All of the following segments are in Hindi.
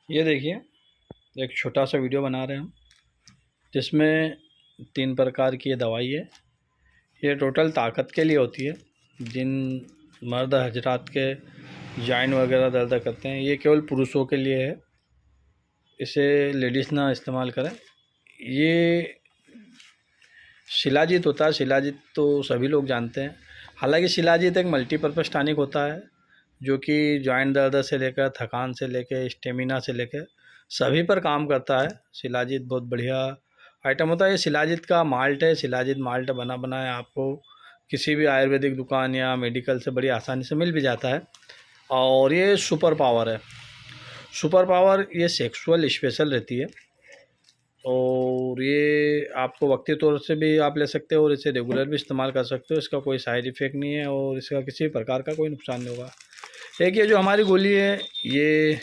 ये देखिए, एक छोटा सा वीडियो बना रहे हैं हम, जिसमें 3 प्रकार की ये दवाई है। ये टोटल ताकत के लिए होती है। जिन मर्द हजरात के जॉइंट वगैरह दर्द करते हैं, ये केवल पुरुषों के लिए है। इसे लेडीज़ ना इस्तेमाल करें। ये शिलाजीत होता है। शिलाजीत तो सभी लोग जानते हैं। हालांकि शिलाजीत एक मल्टीपर्पज़ टॉनिक होता है, जो कि जॉइंट दर्द से लेकर, थकान से लेकर, स्टेमिना से लेकर सभी पर काम करता है। शिलाजीत बहुत बढ़िया आइटम होता है। ये शिलाजीत का माल्ट है। शिलाजीत माल्ट बना बनाया आपको किसी भी आयुर्वेदिक दुकान या मेडिकल से बड़ी आसानी से मिल भी जाता है। और ये सुपर पावर है। सुपर पावर ये सेक्सुअल स्पेशल रहती है, और ये आपको वक्ती तौर से भी आप ले सकते हो और इसे रेगुलर भी इस्तेमाल कर सकते हो। इसका कोई साइड इफ़ेक्ट नहीं है और इसका किसी प्रकार का कोई नुकसान नहीं होगा। एक ये जो हमारी गोली है, ये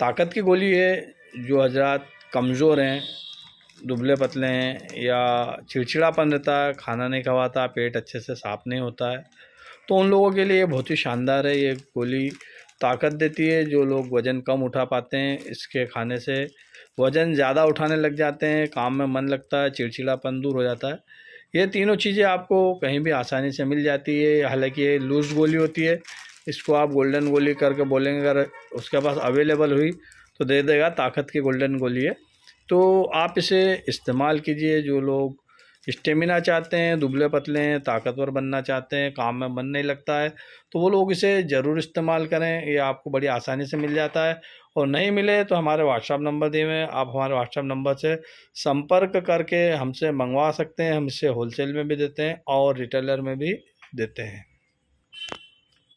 ताकत की गोली है। जो हजरात कमज़ोर हैं, दुबले पतले हैं, या चिड़चिड़ापन रहता है, खाना नहीं खवाता, पेट अच्छे से साफ़ नहीं होता है, तो उन लोगों के लिए ये बहुत ही शानदार है। ये गोली ताकत देती है। जो लोग वज़न कम उठा पाते हैं, इसके खाने से वज़न ज़्यादा उठाने लग जाते हैं, काम में मन लगता है, चिड़चिड़ापन दूर हो जाता है। ये तीनों चीज़ें आपको कहीं भी आसानी से मिल जाती है। हालांकि ये लूज़ गोली होती है। इसको आप गोल्डन गोली करके बोलेंगे, अगर उसके पास अवेलेबल हुई तो दे देगा। ताकत की गोल्डन गोली है, तो आप इसे इस्तेमाल कीजिए। जो लोग स्टेमिना चाहते हैं, दुबले पतले हैं, ताकतवर बनना चाहते हैं, काम में मन नहीं लगता है, तो वो लोग इसे ज़रूर इस्तेमाल करें। ये आपको बड़ी आसानी से मिल जाता है। और नहीं मिले तो हमारे व्हाट्सएप नंबर दिए हुए हैं, आप हमारे व्हाट्सएप नंबर से संपर्क करके हमसे मंगवा सकते हैं। हम इसे होलसेल में भी देते हैं और रिटेलर में भी देते हैं।